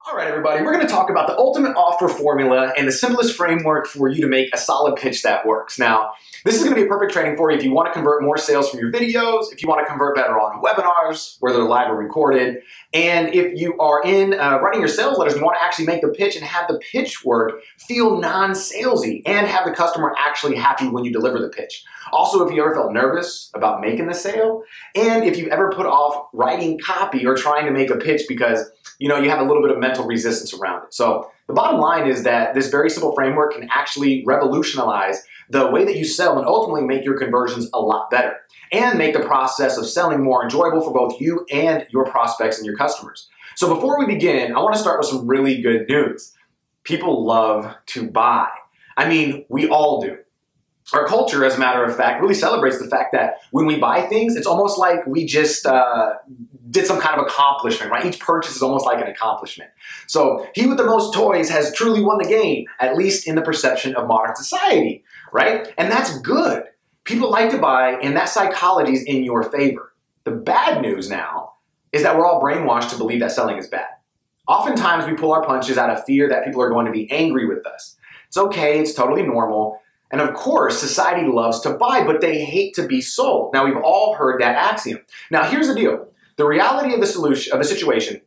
All right, everybody, we're going to talk about the ultimate offer formula and the simplest framework for you to make a solid pitch that works. Now, this is going to be a perfect training for you if you want to convert more sales from your videos, if you want to convert better on webinars, whether they're live or recorded, and if you are in writing your sales letters and you want to actually make the pitch and have the pitch work feel non-salesy and have the customer actually happy when you deliver the pitch. Also, if you ever felt nervous about making the sale, and if you've ever put off writing copy or trying to make a pitch because you have a little bit of mental resistance around it. So the bottom line is that this very simple framework can actually revolutionize the way that you sell and ultimately make your conversions a lot better and make the process of selling more enjoyable for both you and your prospects and your customers. So before we begin, I want to start with some really good news. People love to buy. I mean, we all do. Our culture, as a matter of fact, really celebrates the fact that when we buy things, it's almost like we just did some kind of accomplishment, right? Each purchase is almost like an accomplishment. So he with the most toys has truly won the game, at least in the perception of modern society, right? And that's good. People like to buy, and that psychology is in your favor. The bad news now is that we're all brainwashed to believe that selling is bad. Oftentimes we pull our punches out of fear that people are going to be angry with us. It's okay, it's totally normal. And of course, society loves to buy, but they hate to be sold. Now, we've all heard that axiom. Now, here's the deal. The reality of the situation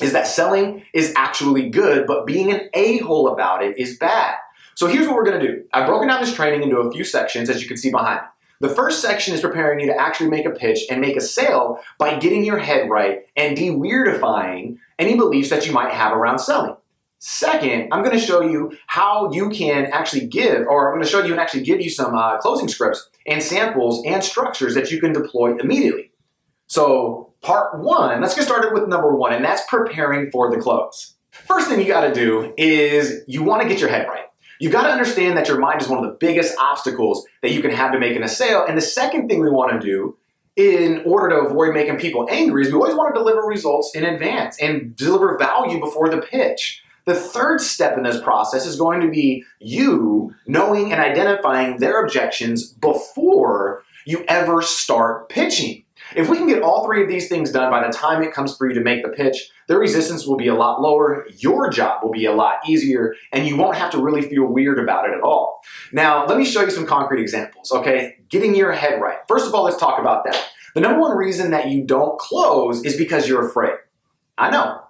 is that selling is actually good, but being an a-hole about it is bad. So here's what we're going to do. I've broken down this training into a few sections, as you can see behind me. The first section is preparing you to actually make a pitch and make a sale by getting your head right and de-weirdifying any beliefs that you might have around selling. Second, I'm going to show you how you can actually give you some closing scripts and samples and structures that you can deploy immediately. So part one, let's get started with number one, and that's preparing for the close. First thing you got to do is you want to get your head right. You've got to understand that your mind is one of the biggest obstacles that you can have to making a sale. And the second thing we want to do in order to avoid making people angry is we always want to deliver results in advance and deliver value before the pitch. The third step in this process is going to be you knowing and identifying their objections before you ever start pitching. If we can get all three of these things done by the time it comes for you to make the pitch, the resistance will be a lot lower, your job will be a lot easier, and you won't have to really feel weird about it at all. Now, let me show you some concrete examples, okay? Getting your head right. First of all, let's talk about that. The number one reason that you don't close is because you're afraid. I know.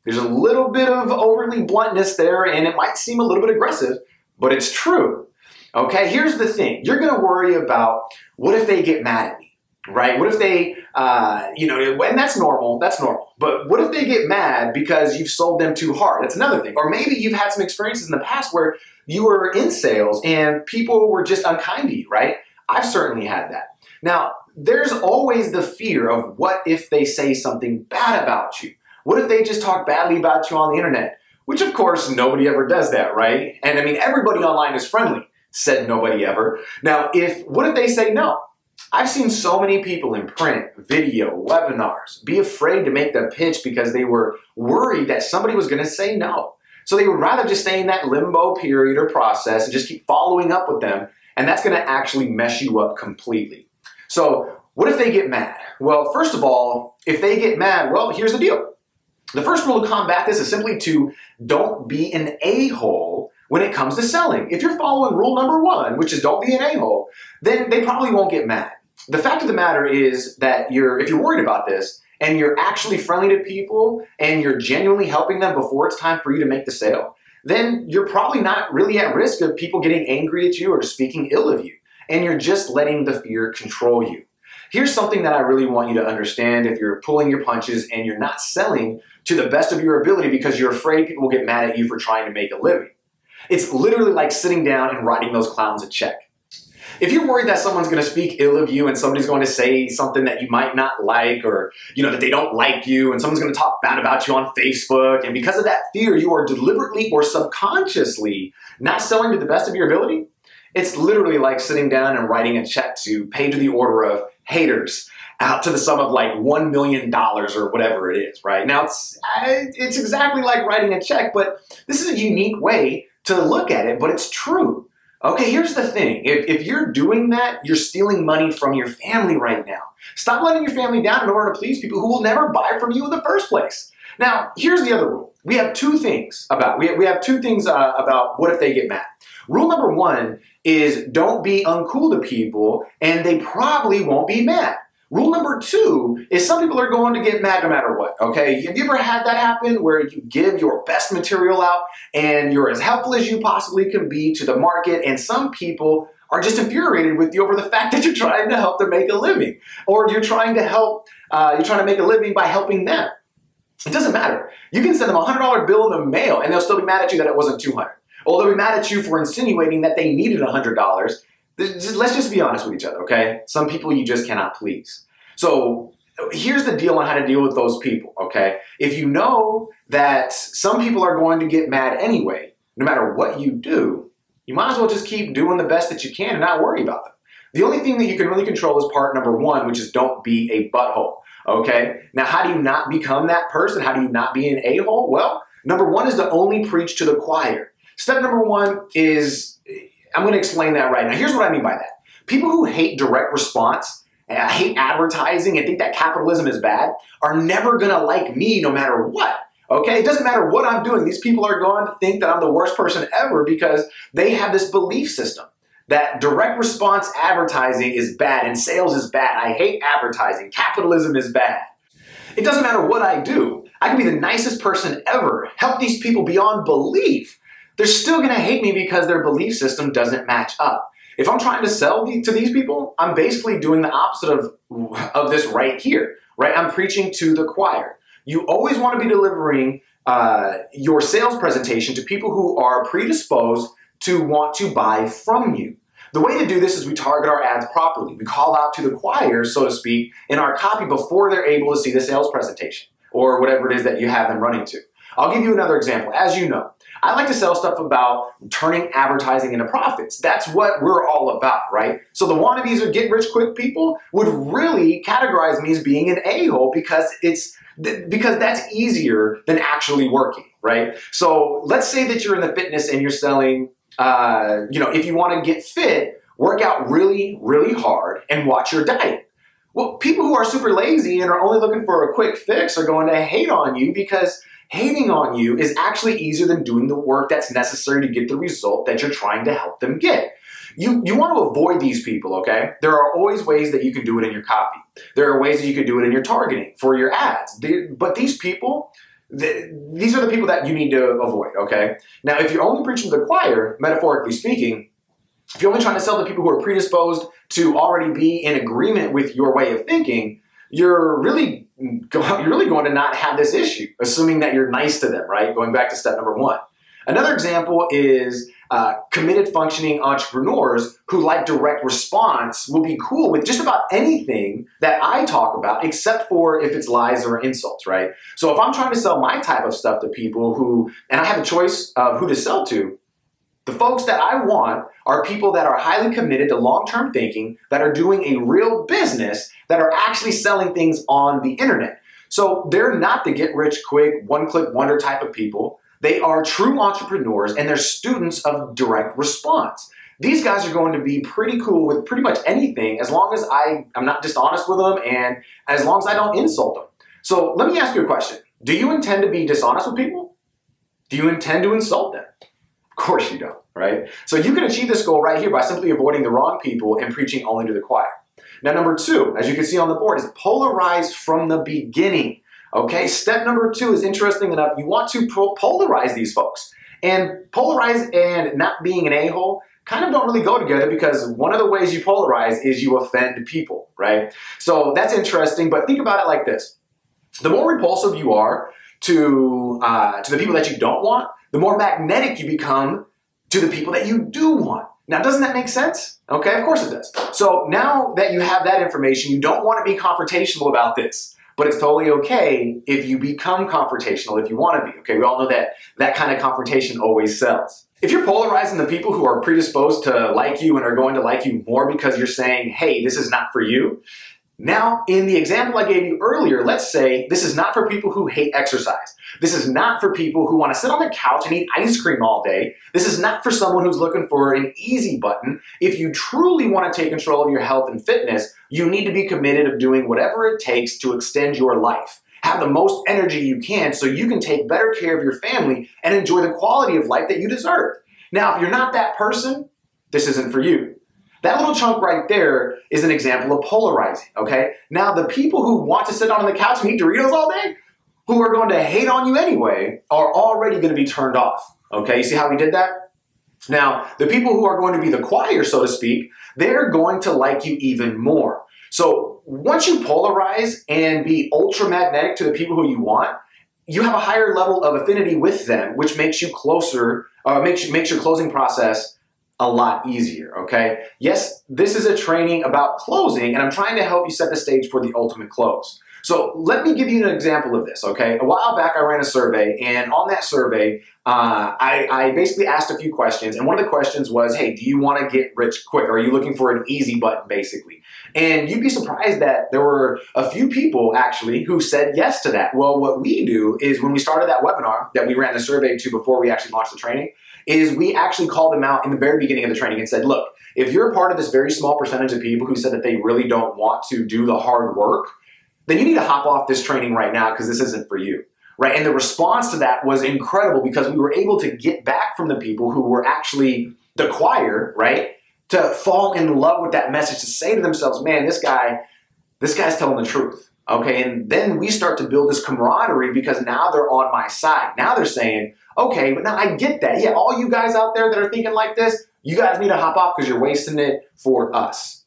There's a little bit of overly bluntness there, and it might seem a little bit aggressive, but it's true. Okay, here's the thing. You're going to worry about what if they get mad at me, right? What if they, and that's normal, But what if they get mad because you've sold them too hard? That's another thing. Or maybe you've had some experiences in the past where you were in sales and people were just unkind to you, right? I've certainly had that. Now, there's always the fear of what if they say something bad about you? What if they just talk badly about you on the internet? Which, of course, nobody ever does that, right? And I mean, everybody online is friendly, said nobody ever. Now, what if they say no? I've seen so many people in print, video, webinars be afraid to make the pitch because they were worried that somebody was going to say no. So they would rather just stay in that limbo period or process and just keep following up with them, and that's going to actually mess you up completely. So what if they get mad? Well, first of all, if they get mad, well, here's the deal. The first rule to combat this is simply to don't be an a-hole when it comes to selling. If you're following rule number one, which is don't be an a-hole, then they probably won't get mad. The fact of the matter is that if you're worried about this and you're actually friendly to people and you're genuinely helping them before it's time for you to make the sale, then you're probably not really at risk of people getting angry at you or speaking ill of you. And you're just letting the fear control you. Here's something that I really want you to understand if you're pulling your punches and you're not selling to the best of your ability because you're afraid people will get mad at you for trying to make a living. It's literally like sitting down and writing those clowns a check. If you're worried that someone's going to speak ill of you and somebody's going to say something that you might not like or that they don't like you and someone's going to talk bad about you on Facebook, and because of that fear you are deliberately or subconsciously not selling to the best of your ability, it's literally like sitting down and writing a check to pay to the order of haters out to the sum of like $1 million or whatever it is, right? Now, it's exactly like writing a check, but this is a unique way to look at it, but it's true. Okay, here's the thing. If you're doing that, you're stealing money from your family right now. Stop letting your family down in order to please people who will never buy from you in the first place. Now, here's the other rule. We have two things about about what if they get mad. Rule number one is don't be uncool to people and they probably won't be mad. Rule number two is some people are going to get mad no matter what, okay? Have you ever had that happen where you give your best material out and you're as helpful as you possibly can be to the market, and some people are just infuriated with you over the fact that you're trying to help them make a living, or you're trying to make a living by helping them? It doesn't matter. You can send them a $100 bill in the mail and they'll still be mad at you that it wasn't $200. Or they'll be mad at you for insinuating that they needed $100. Let's just be honest with each other, okay? Some people you just cannot please. So here's the deal on how to deal with those people, okay? If you know that some people are going to get mad anyway, no matter what you do, you might as well just keep doing the best that you can and not worry about them. The only thing that you can really control is part number one, which is don't be a butthole, okay? Now, how do you not become that person? How do you not be an a-hole? Well, number one is to only preach to the choir. Step number one is, I'm going to explain that right now. Here's what I mean by that. People who hate direct response, hate advertising, and think that capitalism is bad are never going to like me no matter what. Okay? It doesn't matter what I'm doing. These people are going to think that I'm the worst person ever because they have this belief system that direct response advertising is bad and sales is bad. I hate advertising. Capitalism is bad. It doesn't matter what I do. I can be the nicest person ever, help these people beyond belief. They're still going to hate me because their belief system doesn't match up. If I'm trying to sell to these people, I'm basically doing the opposite of this right here, right? I'm preaching to the choir. You always want to be delivering your sales presentation to people who are predisposed to want to buy from you. The way to do this is we target our ads properly. We call out to the choir, so to speak, in our copy before they're able to see the sales presentation or whatever it is that you have them running to. I'll give you another example. As you know, I like to sell stuff about turning advertising into profits. That's what we're all about, right? So the wannabes or get-rich-quick people would really categorize me as being an a-hole because that's easier than actually working, right? So let's say that you're in the fitness and you're selling, if you want to get fit, work out really, really hard and watch your diet. Well, people who are super lazy and are only looking for a quick fix are going to hate on you because hating on you is actually easier than doing the work that's necessary to get the result that you're trying to help them get. You want to avoid these people, okay? There are always ways that you can do it in your copy. There are ways that you can do it in your targeting for your ads. But these people, these are the people that you need to avoid, okay? Now, if you're only preaching to the choir, metaphorically speaking, if you're only trying to sell to people who are predisposed to already be in agreement with your way of thinking, you're really going to not have this issue, assuming that you're nice to them, right? Going back to step number one. Another example is committed functioning entrepreneurs who like direct response will be cool with just about anything that I talk about, except for if it's lies or insults, right? So if I'm trying to sell my type of stuff to people and I have a choice of who to sell to, the folks that I want are people that are highly committed to long-term thinking, that are doing a real business, that are actually selling things on the internet. So they're not the get-rich-quick, one-click wonder type of people. They are true entrepreneurs and they're students of direct response. These guys are going to be pretty cool with pretty much anything as long as I'm not dishonest with them and as long as I don't insult them. So let me ask you a question. Do you intend to be dishonest with people? Do you intend to insult them? Of course you don't, right? So you can achieve this goal right here by simply avoiding the wrong people and preaching only to the choir. Now, number two, as you can see on the board, is polarize from the beginning. Okay, step number two is interesting enough. You want to polarize these folks. And polarize and not being an a-hole kind of don't really go together because one of the ways you polarize is you offend people, right? So that's interesting, but think about it like this. The more repulsive you are to the people that you don't want, the more magnetic you become to the people that you do want. Now, doesn't that make sense? Okay, of course it does. So now that you have that information, you don't want to be confrontational about this, but it's totally okay if you become confrontational if you want to be. Okay, we all know that that kind of confrontation always sells. If you're polarizing the people who are predisposed to like you and are going to like you more because you're saying, hey, this is not for you. Now, in the example I gave you earlier, let's say this is not for people who hate exercise. This is not for people who want to sit on the couch and eat ice cream all day. This is not for someone who's looking for an easy button. If you truly want to take control of your health and fitness, you need to be committed of doing whatever it takes to extend your life. have the most energy you can so you can take better care of your family and enjoy the quality of life that you deserve. Now, if you're not that person, this isn't for you. That little chunk right there is an example of polarizing, okay? Now, the people who want to sit on the couch and eat Doritos all day, who are going to hate on you anyway, are already going to be turned off, okay? You see how we did that? Now, the people who are going to be the choir, so to speak, they're going to like you even more. So once you polarize and be ultra magnetic to the people who you want, you have a higher level of affinity with them, which makes you closer, makes your closing process a lot easier, okay? Yes, this is a training about closing, and I'm trying to help you set the stage for the ultimate close. So let me give you an example of this, okay? A while back, I ran a survey, and on that survey, I basically asked a few questions, and one of the questions was, hey, do you want to get rich quick? Are you looking for an easy button, basically? And you'd be surprised that there were a few people, actually, who said yes to that. Well, what we do is when we started that webinar that we ran the survey to before we actually launched the training, is we actually called them out in the very beginning of the training and said, look, if you're a part of this very small percentage of people who said that they really don't want to do the hard work, then you need to hop off this training right now because this isn't for you, right? And the response to that was incredible because we were able to get back from the people who were actually the choir, right, to fall in love with that message, to say to themselves, man, this guy's telling the truth, okay? And then we start to build this camaraderie because now they're on my side. Now they're saying, okay, but now I get that. Yeah, all you guys out there that are thinking like this, you guys need to hop off because you're wasting it for us.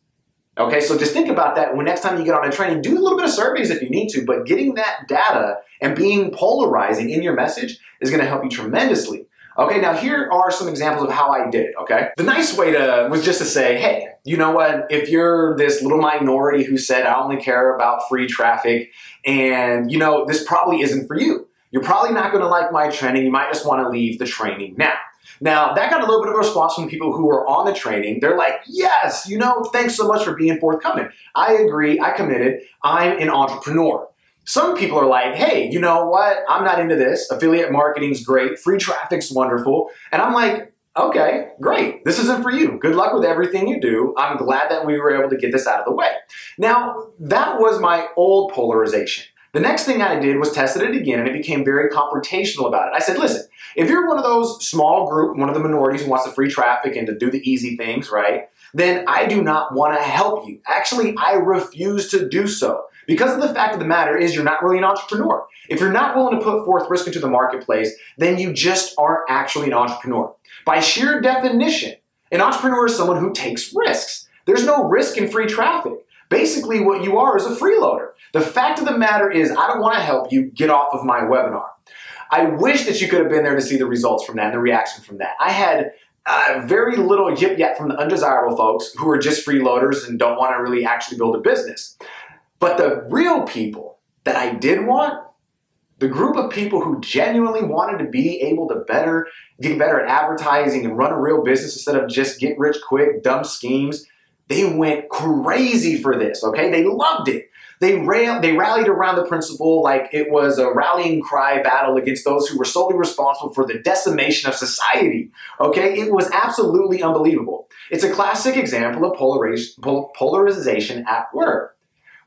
Okay, so just think about that when next time you get on a training, do a little bit of surveys if you need to, but getting that data and being polarizing in your message is going to help you tremendously. Okay, now here are some examples of how I did it, okay? The nice way was just to say, hey, you know what? If you're this little minority who said, I only care about free traffic, and you know, this probably isn't for you. You're probably not going to like my training. You might just want to leave the training now. Now, that got a little bit of a response from people who were on the training. They're like, yes, you know, thanks so much for being forthcoming. I agree, I committed, I'm an entrepreneur. Some people are like, hey, you know what? I'm not into this. Affiliate marketing's great. Free traffic's wonderful. And I'm like, okay, great. This isn't for you. Good luck with everything you do. I'm glad that we were able to get this out of the way. Now, that was my old polarization. The next thing I did was tested it again, and it became very confrontational about it. I said, listen, if you're one of those small group, one of the minorities who wants the free traffic and to do the easy things, right, then I do not want to help you. Actually, I refuse to do so. Because of the fact of the matter is you're not really an entrepreneur. If you're not willing to put forth risk into the marketplace, then you just aren't actually an entrepreneur. By sheer definition, an entrepreneur is someone who takes risks. There's no risk in free traffic. Basically, what you are is a freeloader. The fact of the matter is, I don't want to help you get off of my webinar. I wish that you could have been there to see the results from that and the reaction from that. I had very little yip yet from the undesirable folks who are just freeloaders and don't want to really actually build a business. But the real people that I did want, the group of people who genuinely wanted to be able to get better at advertising and run a real business instead of just get rich quick, dumb schemes, they went crazy for this, okay? They loved it. They rallied around the principle like it was a rallying cry battle against those who were solely responsible for the decimation of society, okay? It was absolutely unbelievable. It's a classic example of polarization at work.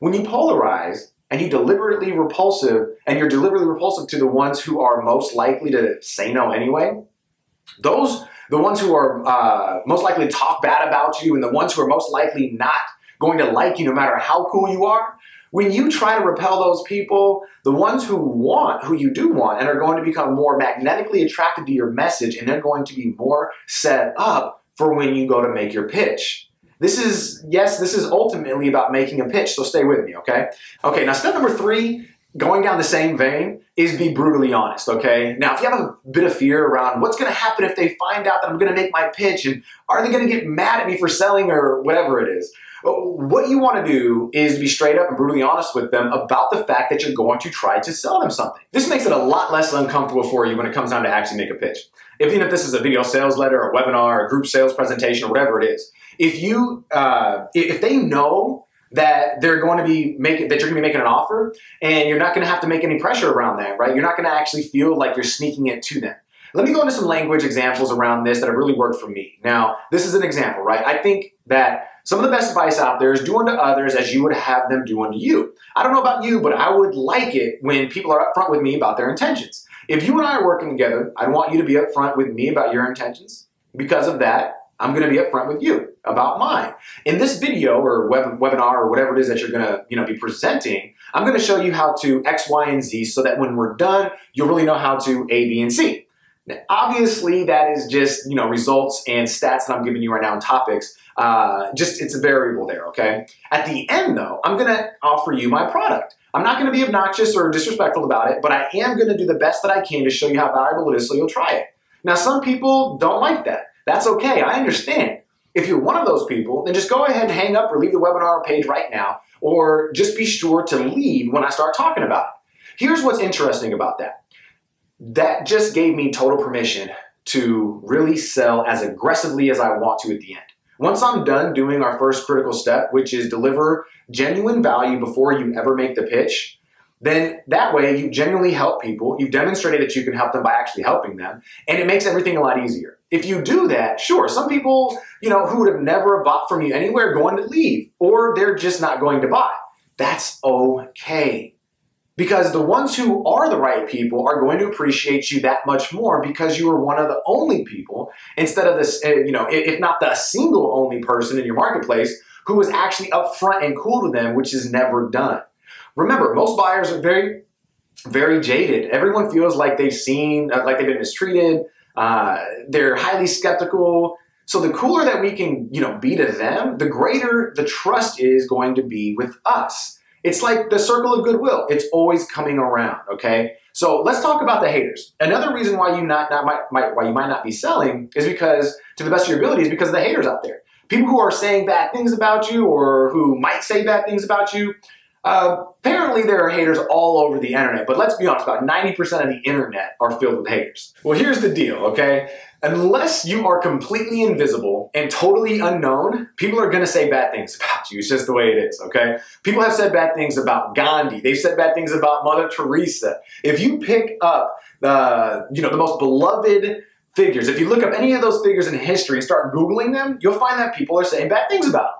When you polarize and you're deliberately repulsive to the ones who are most likely to say no anyway, the ones who are most likely to talk bad about you and the ones who are most likely not going to like you no matter how cool you are, when you try to repel those people, the ones who you do want and are going to become more magnetically attracted to your message, and they're going to be more set up for when you go to make your pitch. This is ultimately about making a pitch, so stay with me, okay? Okay, now step number 3, going down the same vein, is be brutally honest, okay? Now, if you have a bit of fear around what's gonna happen if they find out that I'm gonna make my pitch, and are they gonna get mad at me for selling or whatever it is, what you wanna do is be straight up and brutally honest with them about the fact that you're going to try to sell them something. This makes it a lot less uncomfortable for you when it comes down to actually make a pitch. Even if this is a video sales letter, a webinar, a group sales presentation, or whatever it is, if they know that you're going to be making an offer, and you're not going to have to make any pressure around that, right? You're not going to actually feel like you're sneaking it to them. Let me go into some language examples around this that have really worked for me. Now, this is an example, right? I think that Some of the best advice out there is do unto others as you would have them do unto you. I don't know about you, but I would like it when people are upfront with me about their intentions. If you and I are working together, I want you to be upfront with me about your intentions. Because of that, I'm going to be upfront with you about mine. In this video or webinar or whatever it is that you're going to be presenting, I'm going to show you how to X, Y, and Z so that when we're done, you'll really know how to A, B, and C. Now, obviously, that is just results and stats that I'm giving you right now on topics. It's a variable there, okay? At the end, though, I'm going to offer you my product. I'm not going to be obnoxious or disrespectful about it, but I am going to do the best that I can to show you how valuable it is so you'll try it. Now, some people don't like that. That's okay. I understand. If you're one of those people, then just go ahead and hang up or leave the webinar page right now, or just be sure to leave when I start talking about it. Here's what's interesting about that. That just gave me total permission to really sell as aggressively as I want to at the end. Once I'm done doing our first critical step, which is deliver genuine value before you ever make the pitch, then that way you genuinely help people. You've demonstrated that you can help them by actually helping them, and it makes everything a lot easier. If you do that, sure, some people, who would have never bought from you anywhere are going to leave, or they're just not going to buy. That's okay. Because the ones who are the right people are going to appreciate you that much more because you are one of the only people, instead of this, if not the single only person in your marketplace who was actually upfront and cool to them, which is never done. Remember, most buyers are very, very jaded. Everyone feels like they've been mistreated. They're highly skeptical. So the cooler that we can, be to them, the greater the trust is going to be with us. It's like the circle of goodwill. It's always coming around, okay? So let's talk about the haters. Another reason why you might not be selling is because, to the best of your ability, is because of the haters out there. People who are saying bad things about you or who might say bad things about you. Apparently there are haters all over the internet, but let's be honest, about 90% of the internet are filled with haters. Well, here's the deal, okay? Unless you are completely invisible and totally unknown, people are gonna say bad things about you. It's just the way it is, okay? People have said bad things about Gandhi. They've said bad things about Mother Teresa. If you pick up the most beloved figures, if you look up any of those figures in history and start Googling them, you'll find that people are saying bad things about them.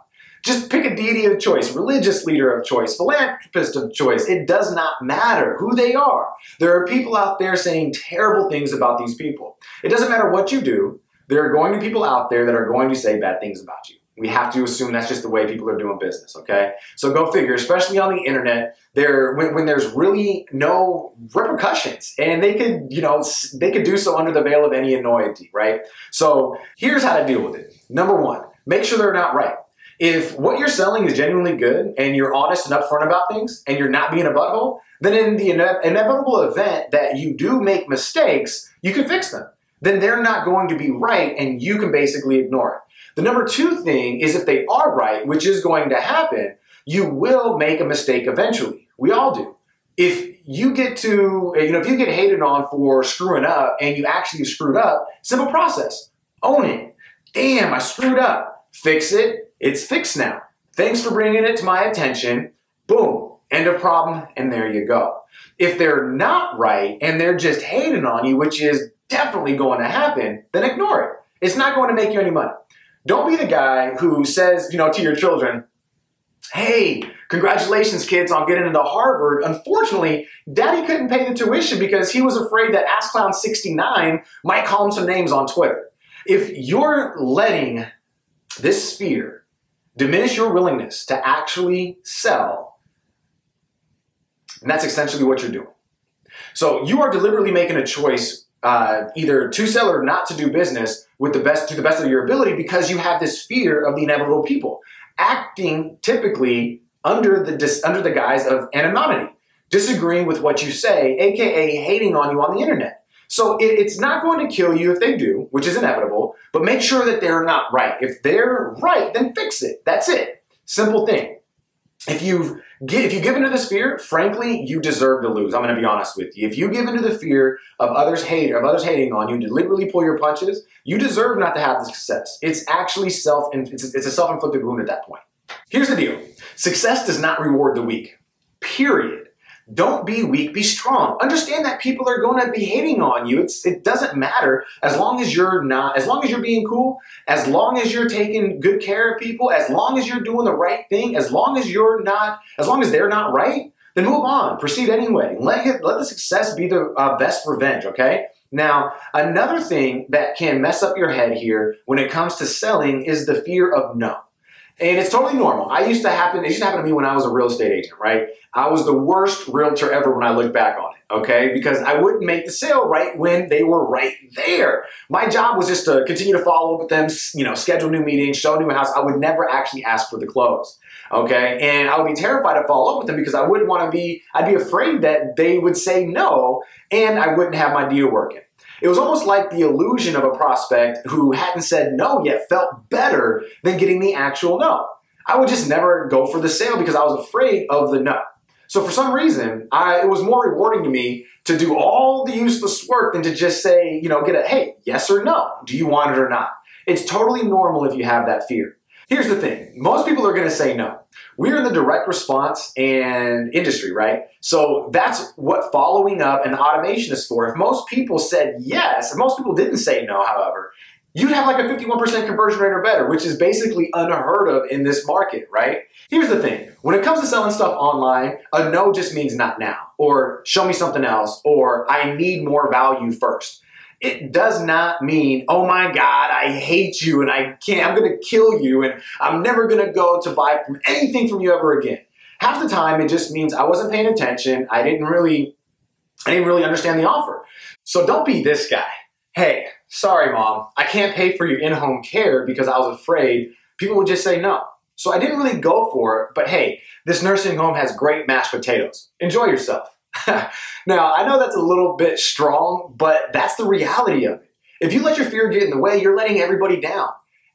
Just pick a deity of choice, religious leader of choice, philanthropist of choice. It does not matter who they are. There are people out there saying terrible things about these people. It doesn't matter what you do. There are going to be people out there that are going to say bad things about you. We have to assume that's just the way people are doing business, okay? So go figure, especially on the internet, when there's really no repercussions, and they could do so under the veil of any anonymity, right? So here's how to deal with it. Number one, make sure they're not right. If what you're selling is genuinely good and you're honest and upfront about things and you're not being a butthole, then in the inevitable event that you do make mistakes, you can fix them. Then they're not going to be right and you can basically ignore it. The number two thing is if they are right, which is going to happen, you will make a mistake eventually. We all do. If you get hated on for screwing up and you actually screwed up, simple process. Own it. Damn, I screwed up. Fix it. It's fixed now. Thanks for bringing it to my attention. Boom. End of problem. And there you go. If they're not right and they're just hating on you, which is definitely going to happen, then ignore it. It's not going to make you any money. Don't be the guy who says, to your children, hey, congratulations, kids, on getting into Harvard. Unfortunately, Daddy couldn't pay the tuition because he was afraid that AskClown69 might call him some names on Twitter. If you're letting this fear diminish your willingness to actually sell, and that's essentially what you're doing. So you are deliberately making a choice either to sell or not to do business to the best of your ability because you have this fear of the inevitable people acting typically under the guise of anonymity, disagreeing with what you say, aka hating on you on the internet. So it's not going to kill you if they do, which is inevitable, but make sure that they're not right. If they're right, then fix it. That's it. Simple thing. If you give into this fear, frankly, you deserve to lose. I'm going to be honest with you. If you give into the fear of others hating on you, deliberately pull your punches, you deserve not to have the success. It's actually it's a self-inflicted wound at that point. Here's the deal. Success does not reward the weak. Period. Don't be weak, be strong. Understand that people are going to be hating on you. It doesn't matter as long as you're being cool, as long as you're taking good care of people, as long as you're doing the right thing, as long as they're not right, then move on, proceed anyway. Let the success be the best revenge, okay? Now, another thing that can mess up your head here when it comes to selling is the fear of no. And it's totally normal. It used to happen to me when I was a real estate agent, right? I was the worst realtor ever when I look back on it, okay? Because I wouldn't make the sale right when they were right there. My job was just to continue to follow up with them, schedule new meetings, show a new house. I would never actually ask for the close, okay? And I would be terrified to follow up with them because I'd be afraid that they would say no and I wouldn't have my deal working. It was almost like the illusion of a prospect who hadn't said no yet felt better than getting the actual no. I would just never go for the sale because I was afraid of the no. So for some reason, it was more rewarding to me to do all the useless work than to just say, get a, hey, yes or no. Do you want it or not? It's totally normal if you have that fear. Here's the thing. Most people are going to say no. We're in the direct response and industry, right? So that's what following up and automation is for. If most people said yes, and most people didn't say no, however, you'd have like a 51% conversion rate or better, which is basically unheard of in this market, right? Here's the thing. When it comes to selling stuff online, a no just means not now, or show me something else, or I need more value first. It does not mean, oh my God, I hate you and I'm going to kill you and I'm never going to go to buy from anything from you ever again. Half the time, it just means I wasn't paying attention. I didn't really understand the offer. So don't be this guy. Hey, sorry, Mom, I can't pay for your in-home care because I was afraid people would just say no. So I didn't really go for it, but hey, this nursing home has great mashed potatoes. Enjoy yourself. Now, I know that's a little bit strong, but that's the reality of it. If you let your fear get in the way, you're letting everybody down.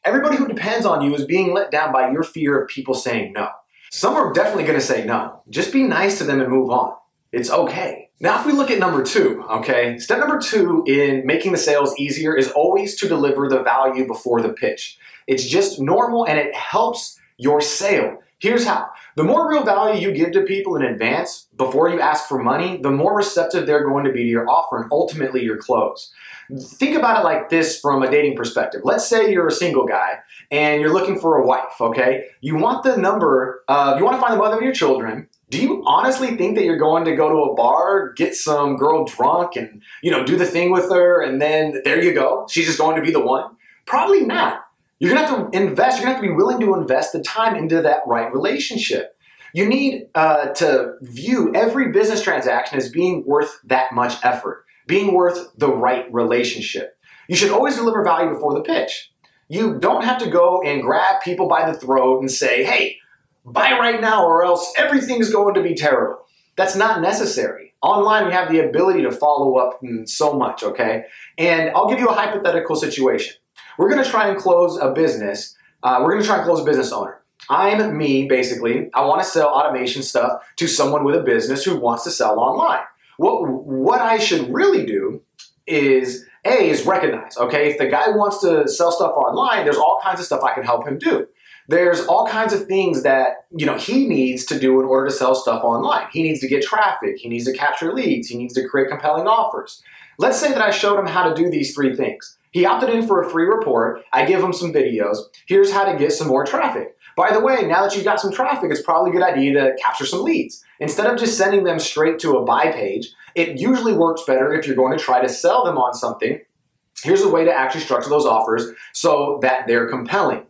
Everybody who depends on you is being let down by your fear of people saying no. Some are definitely going to say no. Just be nice to them and move on. It's okay. Now, if we look at number 2, okay, step number 2 in making the sales easier is always to deliver the value before the pitch. It's just normal and it helps your sale. Here's how. The more real value you give to people in advance before you ask for money, the more receptive they're going to be to your offer and ultimately your close. Think about it like this from a dating perspective. Let's say you're a single guy and you're looking for a wife, okay? You want to find the mother of your children. Do you honestly think that you're going to go to a bar, get some girl drunk and, do the thing with her and then there you go? She's just going to be the one? Probably not. You're going to have to invest, you're going to have to be willing to invest the time into that right relationship. You need to view every business transaction as being worth that much effort, being worth the right relationship. You should always deliver value before the pitch. You don't have to go and grab people by the throat and say, hey, buy right now or else everything's going to be terrible. That's not necessary. Online, we have the ability to follow up so much, okay? And I'll give you a hypothetical situation. We're going to try and close a business. Business owner. I'm me, basically. I want to sell automation stuff to someone with a business who wants to sell online. What I should really do is recognize, okay? If the guy wants to sell stuff online, there's all kinds of stuff I can help him do. There's all kinds of things that, he needs to do in order to sell stuff online. He needs to get traffic. He needs to capture leads. He needs to create compelling offers. Let's say that I showed him how to do these 3 things. He opted in for a free report. I give him some videos. Here's how to get some more traffic. By the way, now that you've got some traffic, it's probably a good idea to capture some leads. Instead of just sending them straight to a buy page, it usually works better if you're going to try to sell them on something. Here's a way to actually structure those offers so that they're compelling.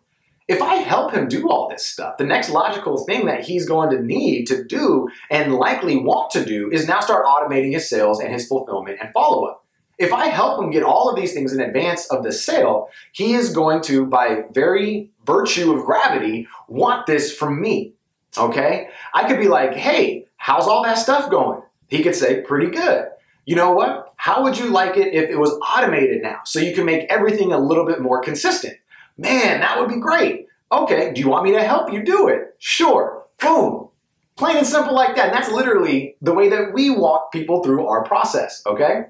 If I help him do all this stuff, the next logical thing that he's going to need to do and likely want to do is now start automating his sales and his fulfillment and follow-up. If I help him get all of these things in advance of the sale, he is going to, by very virtue of gravity, want this from me, okay? I could be like, hey, how's all that stuff going? He could say, pretty good. You know what? How would you like it if it was automated now so you can make everything a little bit more consistent? Man, that would be great. Okay, do you want me to help you do it? Sure. Boom. Plain and simple like that. And that's literally the way that we walk people through our process, okay?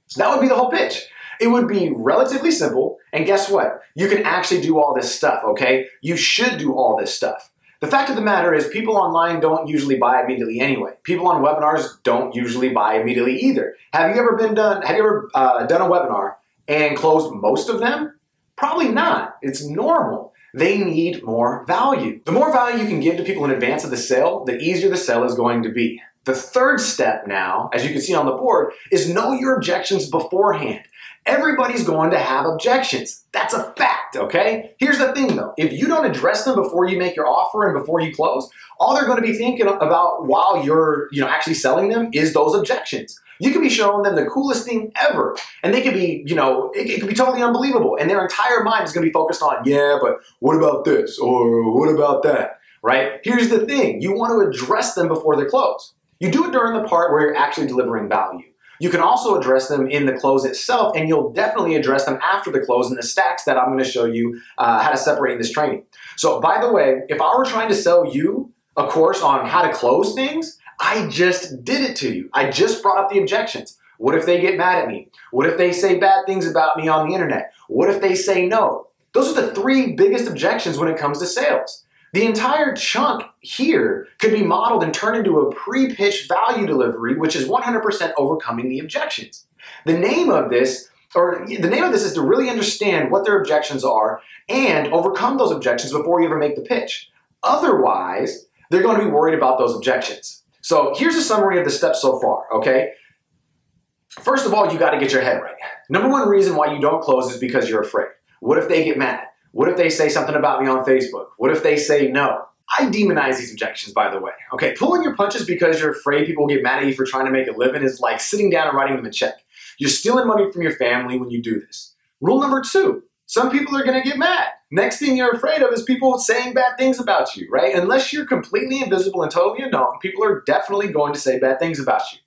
So that would be the whole pitch. It would be relatively simple, and guess what? You can actually do all this stuff, okay? You should do all this stuff. The fact of the matter is people online don't usually buy immediately anyway. People on webinars don't usually buy immediately either. Have you ever done a webinar and closed most of them? Probably not. It's normal. They need more value. The more value you can give to people in advance of the sale, the easier the sale is going to be. The third step now, as you can see on the board, is know your objections beforehand. Everybody's going to have objections. That's a fact, okay? Here's the thing though, if you don't address them before you make your offer and before you close, all they're going to be thinking about while you're actually selling them is those objections. You could be showing them the coolest thing ever, and they could be, it could be totally unbelievable, and their entire mind is going to be focused on, yeah, but what about this, or what about that, right? Here's the thing, you want to address them before they close. You do it during the part where you're actually delivering value. You can also address them in the close itself, and you'll definitely address them after the close in the stacks that I'm going to show you how to separate in this training. So by the way, if I were trying to sell you a course on how to close things, I just did it to you. I just brought up the objections. What if they get mad at me? What if they say bad things about me on the internet? What if they say no? Those are the three biggest objections when it comes to sales. The entire chunk here could be modeled and turned into a pre-pitch value delivery, which is 100% overcoming the objections. The name of this is to really understand what their objections are and overcome those objections before you ever make the pitch. Otherwise, they're going to be worried about those objections. So here's a summary of the steps so far, okay? First of all, you got to get your head right. Number one reason why you don't close is because you're afraid. What if they get mad? What if they say something about me on Facebook? What if they say no? I demonize these objections, by the way. Okay, pulling your punches because you're afraid people will get mad at you for trying to make a living is like sitting down and writing them a check. You're stealing money from your family when you do this. Rule number two, some people are going to get mad. Next thing you're afraid of is people saying bad things about you, right? Unless you're completely invisible and totally unknown, people are definitely going to say bad things about you.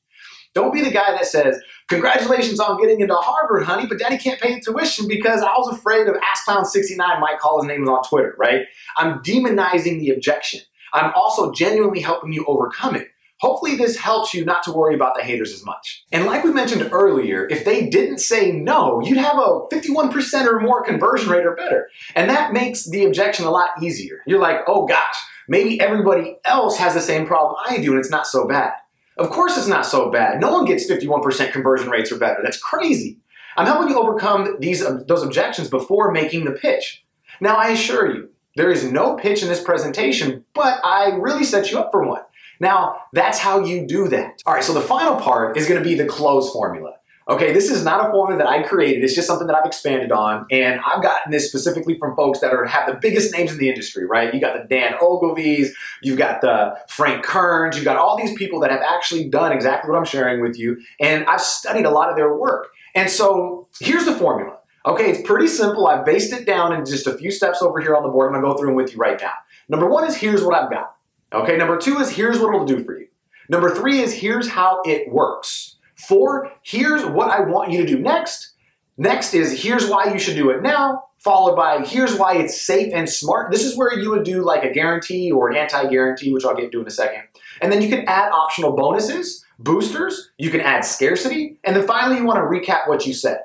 Don't be the guy that says, congratulations on getting into Harvard, honey, but daddy can't pay the tuition because I was afraid of AskClown69 might call his name on Twitter, right? I'm demonizing the objection. I'm also genuinely helping you overcome it. Hopefully this helps you not to worry about the haters as much. And like we mentioned earlier, if they didn't say no, you'd have a 51% or more conversion rate or better. And that makes the objection a lot easier. You're like, oh gosh, maybe everybody else has the same problem I do and it's not so bad. Of course it's not so bad. No one gets 51% conversion rates or better. That's crazy. I'm helping you overcome those objections before making the pitch. Now I assure you, there is no pitch in this presentation, but I really set you up for one. Now, that's how you do that. All right, so the final part is gonna be the close formula. Okay, this is not a formula that I created, it's just something that I've expanded on, and I've gotten this specifically from folks that have the biggest names in the industry, right? You got the Dan Ogilvy's, you've got the Frank Kerns, you've got all these people that have actually done exactly what I'm sharing with you, and I've studied a lot of their work. And so, here's the formula. Okay, it's pretty simple. I've based it down in just a few steps over here on the board. I'm gonna go through them with you right now. Number one is here's what I've got. Okay, number two is here's what it'll do for you. Number three is here's how it works. 4, here's what I want you to do next. Next is here's why you should do it now, followed by here's why it's safe and smart. This is where you would do like a guarantee or an anti-guarantee, which I'll get to in a second. And then you can add optional bonuses, boosters, you can add scarcity, and then finally you want to recap what you said.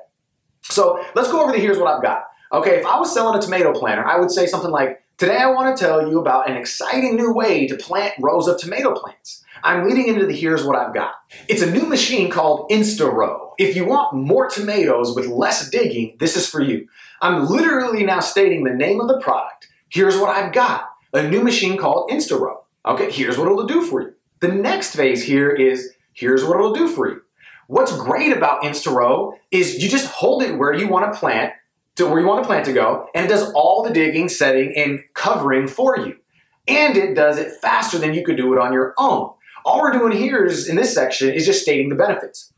So let's go over the here's what I've got. Okay, if I was selling a tomato planter, I would say something like, today I want to tell you about an exciting new way to plant rows of tomato plants. I'm leading into the here's what I've got. It's a new machine called InstaRow. If you want more tomatoes with less digging, this is for you. I'm literally now stating the name of the product. Here's what I've got. A new machine called InstaRow. Okay, here's what it'll do for you. The next phase here is here's what it'll do for you. What's great about InstaRow is you just hold it where you want to plant to go, and it does all the digging, setting, and covering for you. And it does it faster than you could do it on your own. All we're doing here in this section is just stating the benefits.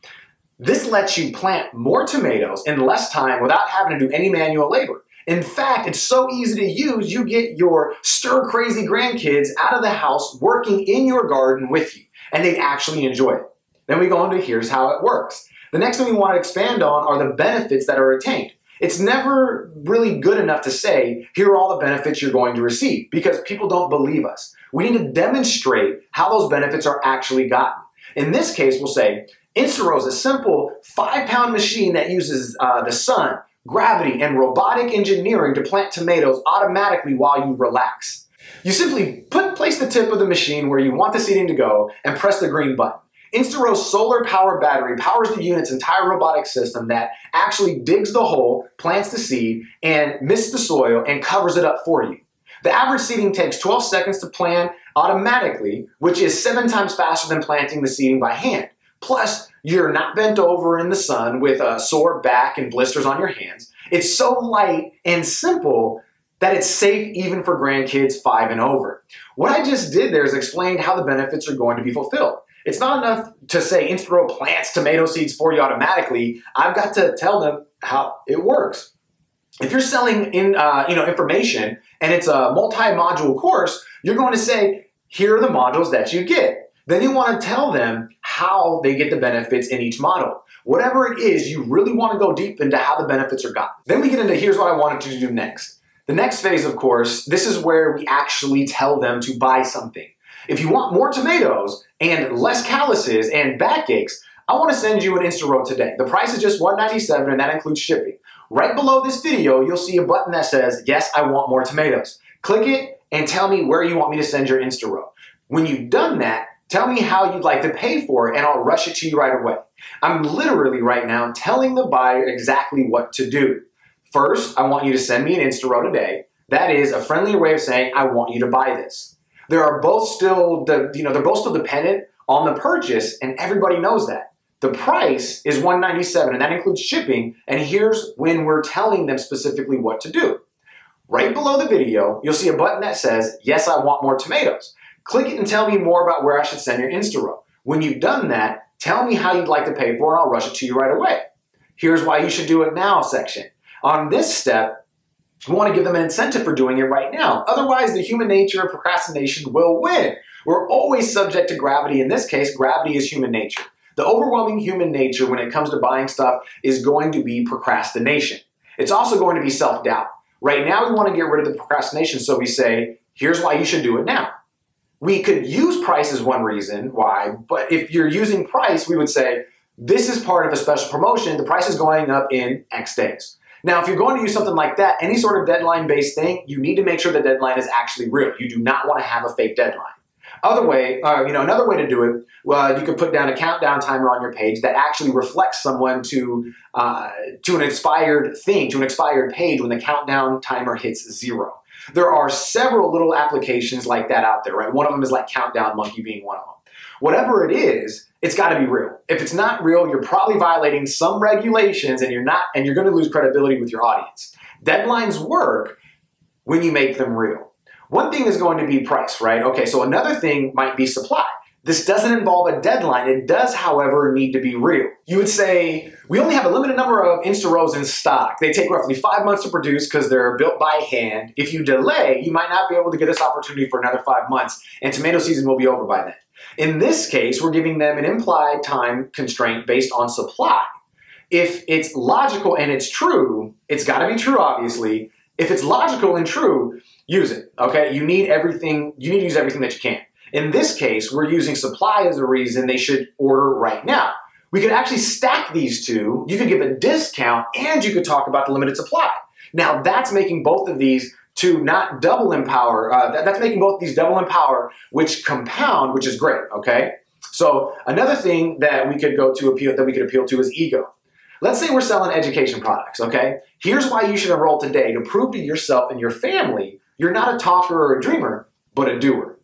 This lets you plant more tomatoes in less time without having to do any manual labor. In fact, it's so easy to use, you get your stir-crazy grandkids out of the house working in your garden with you, and they actually enjoy it. Then we go into here's how it works. The next thing we want to expand on are the benefits that are attained. It's never really good enough to say, here are all the benefits you're going to receive, because people don't believe us. We need to demonstrate how those benefits are actually gotten. In this case, we'll say, InstaRow is a simple 5-pound machine that uses the sun, gravity, and robotic engineering to plant tomatoes automatically while you relax. You simply place the tip of the machine where you want the seeding to go and press the green button. InstaRow's solar power battery powers the unit's entire robotic system that actually digs the hole, plants the seed, and mists the soil and covers it up for you. The average seeding takes 12 seconds to plant automatically, which is 7 times faster than planting the seeding by hand. Plus, you're not bent over in the sun with a sore back and blisters on your hands. It's so light and simple that it's safe even for grandkids 5 and over. What I just did there is explained how the benefits are going to be fulfilled. It's not enough to say InstaRow plants tomato seeds for you automatically. I've got to tell them how it works. If you're selling information and it's a multi-module course, you're going to say, here are the modules that you get. Then you want to tell them how they get the benefits in each module. Whatever it is, you really want to go deep into how the benefits are gotten. Then we get into here's what I wanted you to do next. The next phase, of course, this is where we actually tell them to buy something. If you want more tomatoes and less calluses and backaches, I want to send you an InstaRow today. The price is just $197 and that includes shipping. Right below this video, you'll see a button that says, yes, I want more tomatoes. Click it and tell me where you want me to send your InstaRow. When you've done that, tell me how you'd like to pay for it and I'll rush it to you right away. I'm literally right now telling the buyer exactly what to do. First, I want you to send me an InstaRow today. That is a friendly way of saying, I want you to buy this. They're both still dependent on the purchase and everybody knows that. The price is $197 and that includes shipping, and here's when we're telling them specifically what to do. Right below the video, you'll see a button that says, yes, I want more tomatoes. Click it and tell me more about where I should send your InstaRow. When you've done that, tell me how you'd like to pay for it and I'll rush it to you right away. Here's why you should do it now section. On this step, we want to give them an incentive for doing it right now. Otherwise, the human nature of procrastination will win. We're always subject to gravity. In this case, gravity is human nature. The overwhelming human nature when it comes to buying stuff is going to be procrastination. It's also going to be self-doubt. Right now, we want to get rid of the procrastination, so we say, here's why you should do it now. We could use price as one reason why, but if you're using price, we would say, this is part of a special promotion. The price is going up in X days. Now, if you're going to use something like that, any sort of deadline-based thing, you need to make sure the deadline is actually real. You do not want to have a fake deadline. Another way to do it, you could put down a countdown timer on your page that actually reflects someone to an expired thing, to an expired page when the countdown timer hits 0. There are several little applications like that out there, right? One of them is like Countdown Monkey being one of them. Whatever it is, it's got to be real. If it's not real, you're probably violating some regulations and you're going to lose credibility with your audience. Deadlines work when you make them real. One thing is going to be price, right? Okay, so another thing might be supply. This doesn't involve a deadline. It does, however, need to be real. You would say, we only have a limited number of InstaRows in stock. They take roughly 5 months to produce because they're built by hand. If you delay, you might not be able to get this opportunity for another 5 months, and tomato season will be over by then. In this case, we're giving them an implied time constraint based on supply. If it's logical and it's true, it's got to be true, obviously. If it's logical and true, use it, okay? You need to use everything that you can. In this case, we're using supply as a reason they should order right now. We could actually stack these two. You could give a discount and you could talk about the limited supply. Now that's making both of these to not double in power. That's making both these double in power, which compound, which is great, okay? So another thing that we could appeal to is ego. Let's say we're selling education products, okay? Here's why you should enroll today to prove to yourself and your family you're not a talker or a dreamer, but a doer.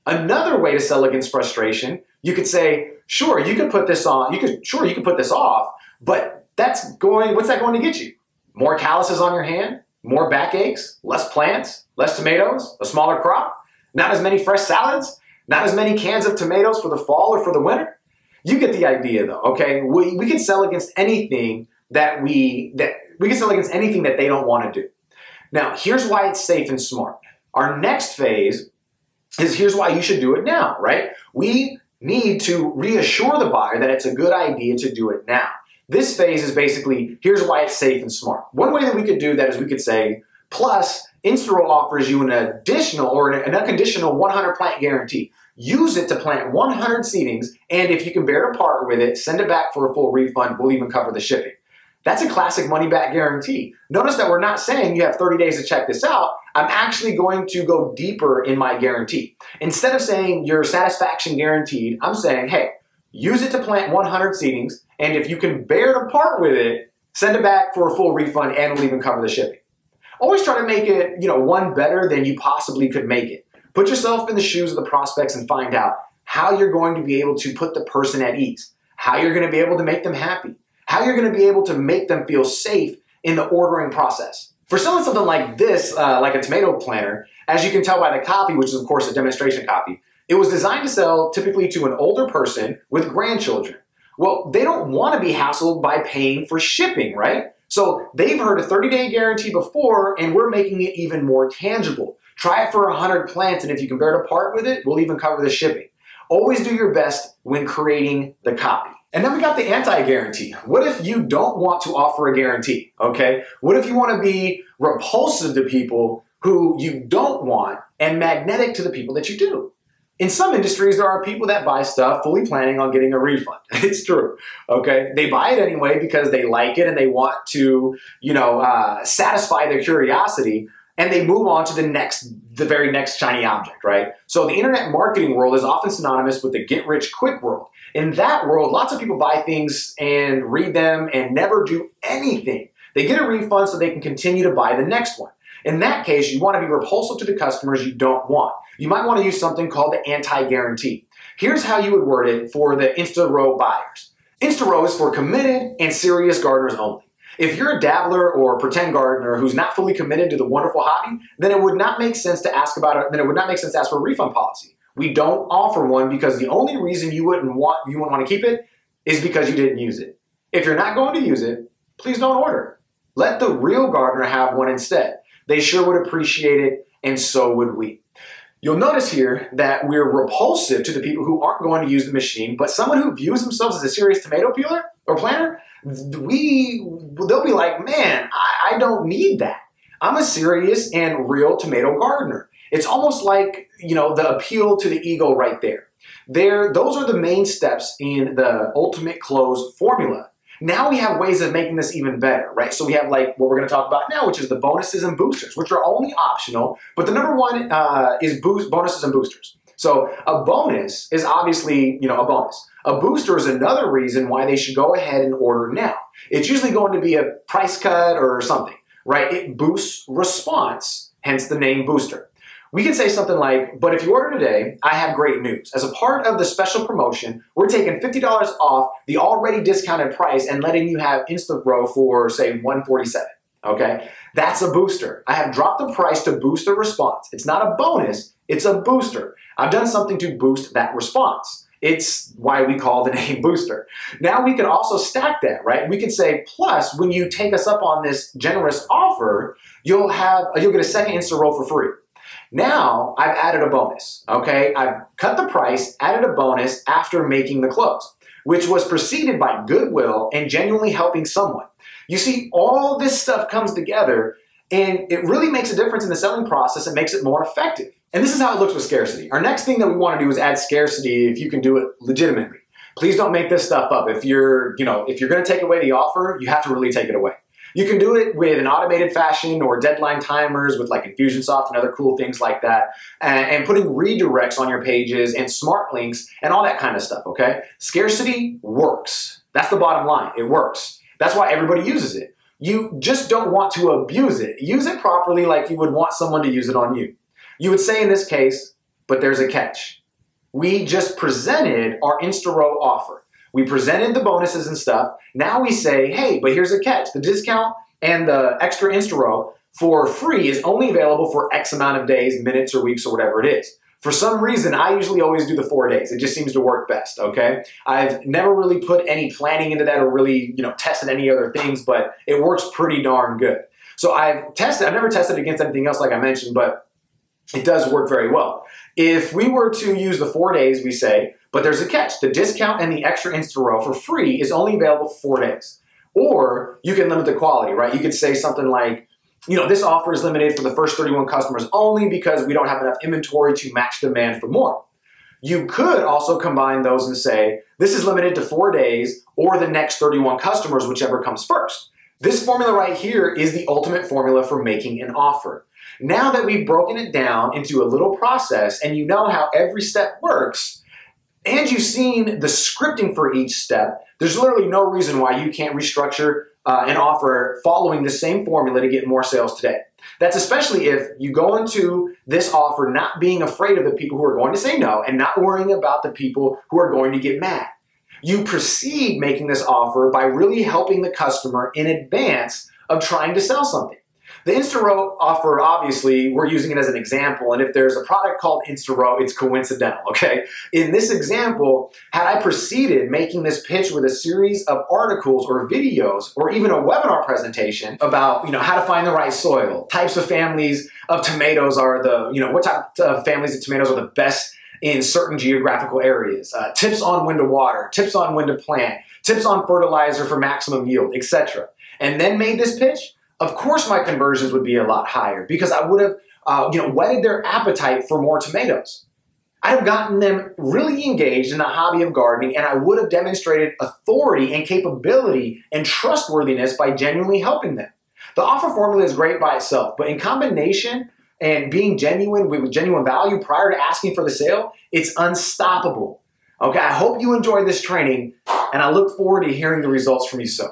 Another way to sell against frustration, you could say, sure, you could put this on, you could put this off, but what's that going to get you? More calluses on your hand, more backaches, less plants, less tomatoes, a smaller crop, not as many fresh salads, not as many cans of tomatoes for the fall or for the winter. You get the idea though, okay? We can sell against anything that they don't want to do. Now, here's why it's safe and smart. Our next phase is here's why you should do it now, right? We need to reassure the buyer that it's a good idea to do it now. This phase is basically, here's why it's safe and smart. One way that we could do that is we could say, plus, InstaRow offers you an additional or an unconditional 100 plant guarantee. Use it to plant 100 seedings, and if you can bear to part with it, send it back for a full refund. We'll even cover the shipping. That's a classic money back guarantee. Notice that we're not saying you have 30 days to check this out. I'm actually going to go deeper in my guarantee. Instead of saying your satisfaction guaranteed, I'm saying, hey, use it to plant 100 seedlings, and if you can bear to part with it, send it back for a full refund and we'll even cover the shipping. Always try to make it, one better than you possibly could make it. Put yourself in the shoes of the prospects and find out how you're going to be able to put the person at ease, how you're going to be able to make them happy, how you're going to be able to make them feel safe in the ordering process. For selling something like this, like a tomato planter, as you can tell by the copy, which is of course a demonstration copy, it was designed to sell typically to an older person with grandchildren. Well, they don't want to be hassled by paying for shipping, right? So they've heard a 30-day guarantee before, and we're making it even more tangible. Try it for 100 plants, and if you can bear to part with it, we'll even cover the shipping. Always do your best when creating the copy. And then we got the anti-guarantee. What if you don't want to offer a guarantee, okay? What if you want to be repulsive to people who you don't want and magnetic to the people that you do? In some industries, there are people that buy stuff fully planning on getting a refund. It's true, okay? They buy it anyway because they like it and they want to, satisfy their curiosity, and they move on to the very next shiny object, right? So the internet marketing world is often synonymous with the get-rich-quick world. In that world, lots of people buy things and read them and never do anything. They get a refund so they can continue to buy the next one. In that case, you want to be repulsive to the customers you don't want. You might want to use something called the anti-guarantee. Here's how you would word it for the Insta-Row buyers. Insta-Row is for committed and serious gardeners only. If you're a dabbler or pretend gardener who's not fully committed to the wonderful hobby, then it would not make sense to ask about it. Then it would not make sense to ask for a refund policy. We don't offer one because the only reason you wouldn't want to keep it is because you didn't use it. If you're not going to use it, please don't order. Let the real gardener have one instead. They sure would appreciate it, and so would we. You'll notice here that we're repulsive to the people who aren't going to use the machine, but someone who views themselves as a serious tomato peeler or planter, they'll be like, man, I don't need that. I'm a serious and real tomato gardener. It's almost like, the appeal to the ego right there. Those are the main steps in the ultimate close formula. Now we have ways of making this even better, right? So we have like what we're going to talk about now, which is the bonuses and boosters, which are only optional, but the number one is bonuses and boosters. So a bonus is obviously, a bonus. A booster is another reason why they should go ahead and order now. It's usually going to be a price cut or something, right? It boosts response, hence the name booster. We can say something like, but if you order today, I have great news. As a part of the special promotion, we're taking $50 off the already discounted price and letting you have Insta-Row for, say, $147, okay? That's a booster. I have dropped the price to boost the response. It's not a bonus, it's a booster. I've done something to boost that response. It's why we call the name booster. Now we can also stack that, right? We can say, plus, when you take us up on this generous offer, you'll get a second Insta-Row for free. Now I've added a bonus, okay? I've cut the price, added a bonus after making the close, which was preceded by goodwill and genuinely helping someone. You see, all this stuff comes together and it really makes a difference in the selling process and makes it more effective. And this is how it looks with scarcity. Our next thing that we want to do is add scarcity if you can do it legitimately. Please don't make this stuff up. If you're going to take away the offer, you have to really take it away. You can do it with an automated fashion or deadline timers with like Infusionsoft and other cool things like that, and putting redirects on your pages and smart links and all that kind of stuff, okay? Scarcity works. That's the bottom line. It works. That's why everybody uses it. You just don't want to abuse it. Use it properly like you would want someone to use it on you. You would say in this case, but there's a catch. We just presented our Insta-Row offer. We presented the bonuses and stuff. Now we say, hey, but here's a catch. The discount and the extra Insta-Row for free is only available for X amount of days, minutes, or weeks, or whatever it is. For some reason, I usually always do the 4 days. It just seems to work best, okay? I've never really put any planning into that or really, tested any other things, but it works pretty darn good. So I've never tested against anything else like I mentioned, but it does work very well. If we were to use the 4 days, we say, but there's a catch. The discount and the extra Insta-Row for free is only available for 4 days. Or you can limit the quality, right? You could say something like, this offer is limited for the first 31 customers only because we don't have enough inventory to match demand for more. You could also combine those and say, this is limited to 4 days or the next 31 customers, whichever comes first. This formula right here is the ultimate formula for making an offer. Now that we've broken it down into a little process and you know how every step works, and you've seen the scripting for each step, there's literally no reason why you can't restructure an offer following the same formula to get more sales today. That's especially if you go into this offer not being afraid of the people who are going to say no and not worrying about the people who are going to get mad. You proceed making this offer by really helping the customer in advance of trying to sell something. The InstaRow offer, obviously, we're using it as an example, and if there's a product called InstaRow, it's coincidental, okay? In this example, had I proceeded making this pitch with a series of articles or videos or even a webinar presentation about, how to find the right soil, types of families of tomatoes are what type of families of tomatoes are the best in certain geographical areas, tips on when to water, tips on when to plant, tips on fertilizer for maximum yield, etc. And then made this pitch, of course my conversions would be a lot higher because I would have whetted their appetite for more tomatoes. I'd have gotten them really engaged in the hobby of gardening, and I would have demonstrated authority and capability and trustworthiness by genuinely helping them. The offer formula is great by itself, but in combination and being genuine with genuine value prior to asking for the sale, it's unstoppable. Okay, I hope you enjoyed this training, and I look forward to hearing the results from you soon.